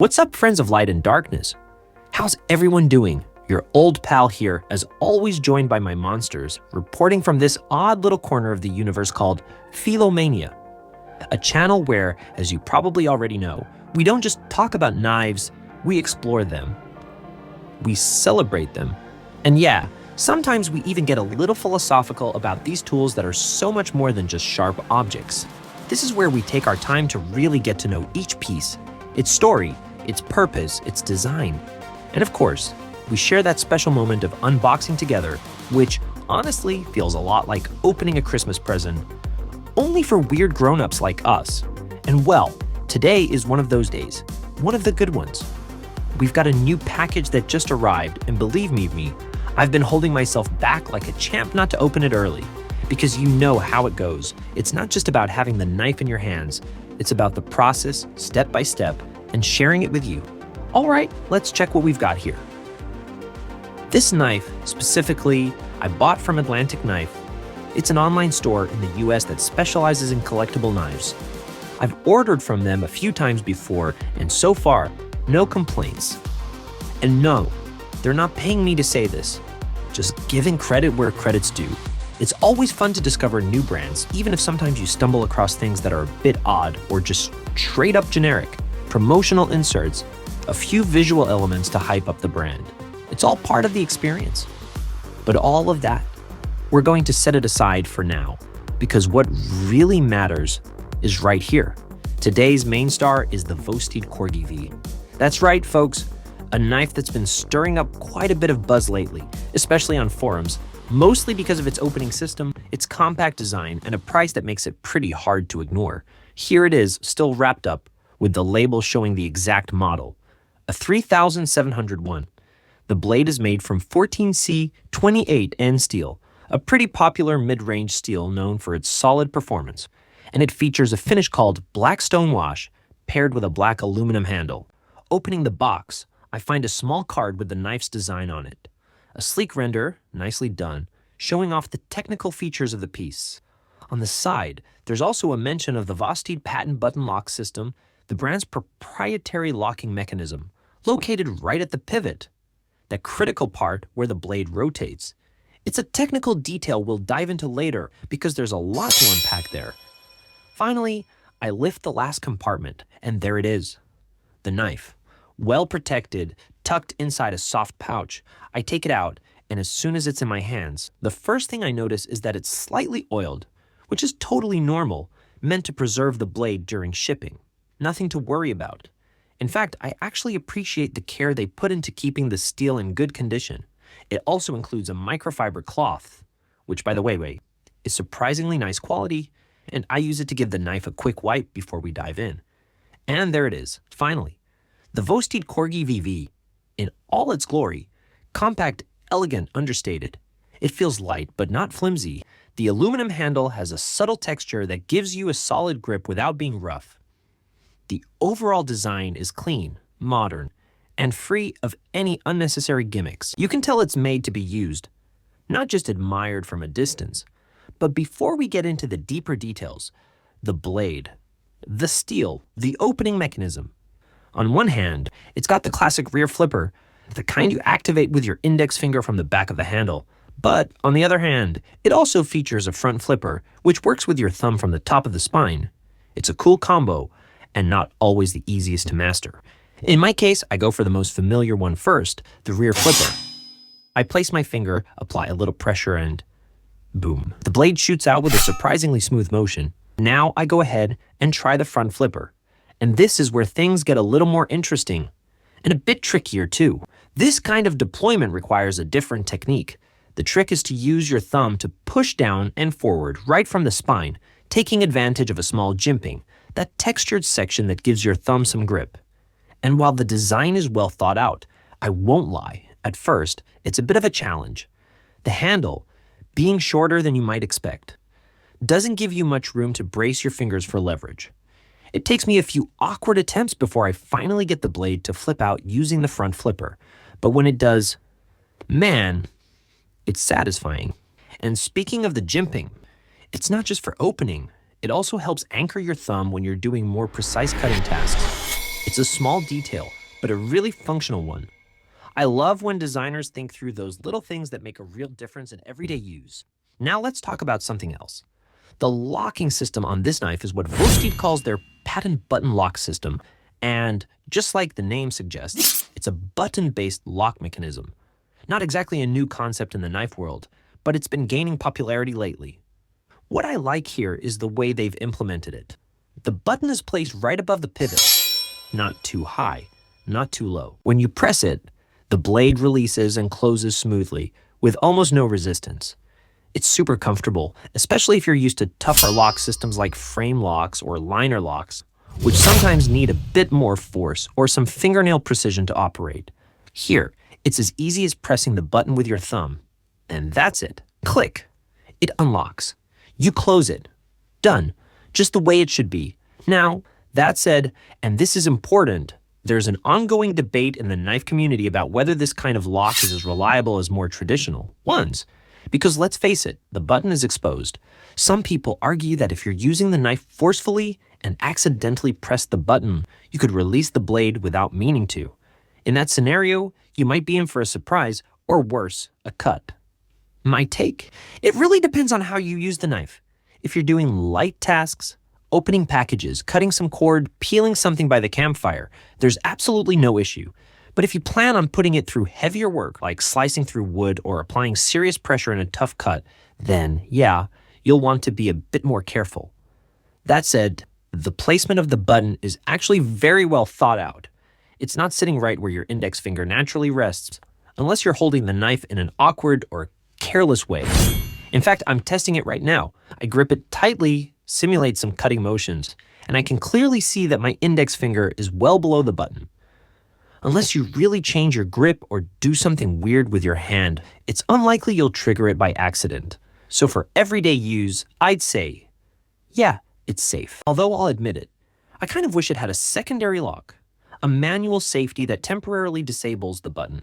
What's up, friends of light and darkness? How's everyone doing? Your old pal here, as always joined by my monsters, reporting from this odd little corner of the universe called Philomania, a channel where, as you probably already know, we don't just talk about knives, we explore them, we celebrate them, and yeah, sometimes we even get a little philosophical about these tools that are so much more than just sharp objects. This is where we take our time to really get to know each piece, its story, its purpose, its design. And of course, we share that special moment of unboxing together, which honestly feels a lot like opening a Christmas present, only for weird grown-ups like us. And well, today is one of those days, one of the good ones. We've got a new package that just arrived, and believe me, I've been holding myself back like a champ not to open it early, because you know how it goes. It's not just about having the knife in your hands, it's about the process, step by step, and sharing it with you. All right, let's check what we've got here. This knife, specifically, I bought from Atlantic Knife. It's an online store in the US that specializes in collectible knives. I've ordered from them a few times before, and so far, no complaints. And no, they're not paying me to say this, just giving credit where credit's due. It's always fun to discover new brands, even if sometimes you stumble across things that are a bit odd or just straight up generic. Promotional inserts, a few visual elements to hype up the brand. It's all part of the experience. But all of that, we're going to set it aside for now, because what really matters is right here. Today's main star is the Vosteed Corgi-V. That's right, folks, a knife that's been stirring up quite a bit of buzz lately, especially on forums, mostly because of its opening system, its compact design, and a price that makes it pretty hard to ignore. Here it is, still wrapped up, with the label showing the exact model, a 3701. The blade is made from 14C28N steel, a pretty popular mid-range steel known for its solid performance, and it features a finish called Black Stone Wash paired with a black aluminum handle. Opening the box, I find a small card with the knife's design on it. A sleek render, nicely done, showing off the technical features of the piece. On the side, there's also a mention of the Vosteed patent button lock system, the brand's proprietary locking mechanism, located right at the pivot, that critical part where the blade rotates. It's a technical detail we'll dive into later because there's a lot to unpack there. Finally, I lift the last compartment, and there it is, the knife. Well protected, tucked inside a soft pouch. I take it out, and as soon as it's in my hands, the first thing I notice is that it's slightly oiled, which is totally normal, meant to preserve the blade during shipping. Nothing to worry about. In fact, I actually appreciate the care they put into keeping the steel in good condition. It also includes a microfiber cloth, which, by the way, is surprisingly nice quality, and I use it to give the knife a quick wipe before we dive in. And there it is, finally. The Vosteed Corgi-V, in all its glory, compact, elegant, understated. It feels light, but not flimsy. The aluminum handle has a subtle texture that gives you a solid grip without being rough. The overall design is clean, modern, and free of any unnecessary gimmicks. You can tell it's made to be used, not just admired from a distance. But before we get into the deeper details, the blade, the steel, the opening mechanism. On one hand, it's got the classic rear flipper, the kind you activate with your index finger from the back of the handle. But on the other hand, it also features a front flipper, which works with your thumb from the top of the spine. It's a cool combo, and not always the easiest to master. In my case, I go for the most familiar one first, the rear flipper. I place my finger, apply a little pressure, and boom. The blade shoots out with a surprisingly smooth motion. Now I go ahead and try the front flipper. And this is where things get a little more interesting, and a bit trickier too. This kind of deployment requires a different technique. The trick is to use your thumb to push down and forward right from the spine, taking advantage of a small jimping, that textured section that gives your thumb some grip. And while the design is well thought out, I won't lie, at first, it's a bit of a challenge. The handle, being shorter than you might expect, doesn't give you much room to brace your fingers for leverage. It takes me a few awkward attempts before I finally get the blade to flip out using the front flipper. But when it does, man, it's satisfying. And speaking of the jimping, it's not just for opening. It also helps anchor your thumb when you're doing more precise cutting tasks. It's a small detail, but a really functional one. I love when designers think through those little things that make a real difference in everyday use. Now let's talk about something else. The locking system on this knife is what Vosteed calls their patent button lock system, and just like the name suggests, it's a button-based lock mechanism. Not exactly a new concept in the knife world, but it's been gaining popularity lately. What I like here is the way they've implemented it. The button is placed right above the pivot, not too high, not too low. When you press it, the blade releases and closes smoothly, with almost no resistance. It's super comfortable, especially if you're used to tougher lock systems like frame locks or liner locks, which sometimes need a bit more force or some fingernail precision to operate. Here, it's as easy as pressing the button with your thumb, and that's it. Click. It unlocks. You close it. Done. Just the way it should be. Now, that said, and this is important, there's an ongoing debate in the knife community about whether this kind of lock is as reliable as more traditional ones. Because let's face it, the button is exposed. Some people argue that if you're using the knife forcefully and accidentally press the button, you could release the blade without meaning to. In that scenario, you might be in for a surprise, or worse, a cut. My take? It really depends on how you use the knife. If you're doing light tasks, opening packages, cutting some cord, peeling something by the campfire, there's absolutely no issue. But if you plan on putting it through heavier work, like slicing through wood or applying serious pressure in a tough cut, then yeah, you'll want to be a bit more careful. That said, the placement of the button is actually very well thought out. It's not sitting right where your index finger naturally rests, unless you're holding the knife in an awkward or careless way. In fact, I'm testing it right now. I grip it tightly, simulate some cutting motions, and I can clearly see that my index finger is well below the button. Unless you really change your grip or do something weird with your hand, it's unlikely you'll trigger it by accident. So for everyday use, I'd say, yeah, it's safe. Although I'll admit it, I kind of wish it had a secondary lock, a manual safety that temporarily disables the button.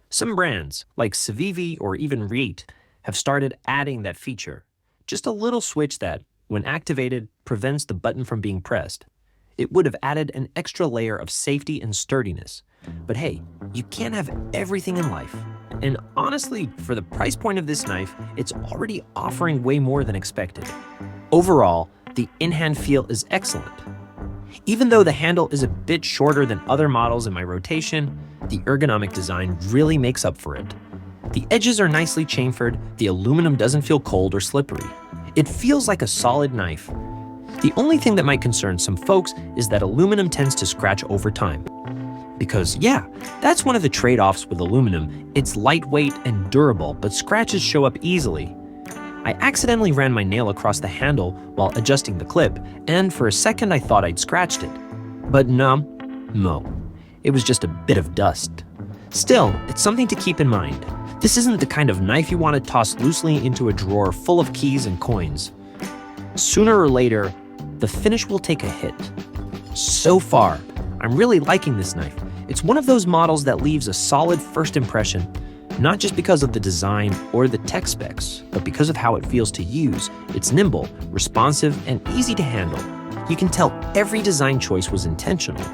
Some brands, like Civivi or even Reet, have started adding that feature. Just a little switch that, when activated, prevents the button from being pressed. It would have added an extra layer of safety and sturdiness. But hey, you can't have everything in life. And honestly, for the price point of this knife, it's already offering way more than expected. Overall, the in-hand feel is excellent. Even though the handle is a bit shorter than other models in my rotation, the ergonomic design really makes up for it. The edges are nicely chamfered, the aluminum doesn't feel cold or slippery. It feels like a solid knife. The only thing that might concern some folks is that aluminum tends to scratch over time. Because yeah, that's one of the trade-offs with aluminum. It's lightweight and durable, but scratches show up easily. I accidentally ran my nail across the handle while adjusting the clip, and for a second I thought I'd scratched it. But no, it was just a bit of dust. Still, it's something to keep in mind. This isn't the kind of knife you want to toss loosely into a drawer full of keys and coins. Sooner or later, the finish will take a hit. So far, I'm really liking this knife. It's one of those models that leaves a solid first impression, not just because of the design or the tech specs, but because of how it feels to use. It's nimble, responsive, and easy to handle. You can tell every design choice was intentional.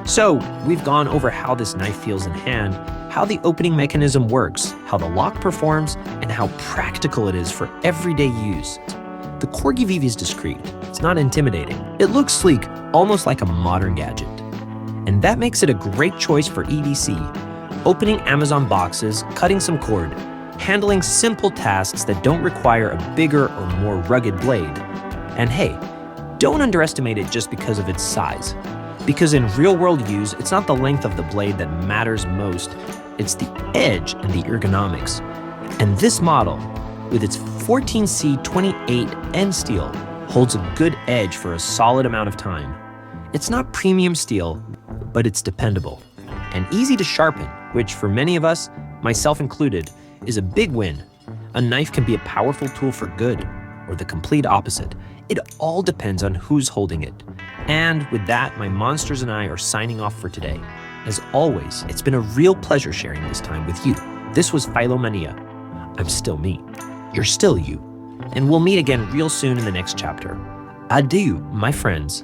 So, we've gone over how this knife feels in hand, how the opening mechanism works, how the lock performs, and how practical it is for everyday use. The Corgi-V is discreet. It's not intimidating. It looks sleek, almost like a modern gadget. And that makes it a great choice for EDC, opening Amazon boxes, cutting some cord, handling simple tasks that don't require a bigger or more rugged blade. And hey, don't underestimate it just because of its size. Because in real-world use, it's not the length of the blade that matters most, it's the edge and the ergonomics. And this model, with its 14C28 end steel, holds a good edge for a solid amount of time. It's not premium steel, but it's dependable and easy to sharpen, which for many of us, myself included, is a big win. A knife can be a powerful tool for good, or the complete opposite. It all depends on who's holding it. And with that, my monsters and I are signing off for today. As always, it's been a real pleasure sharing this time with you. This was Philomania. I'm still me. You're still you. And we'll meet again real soon in the next chapter. Adieu, my friends.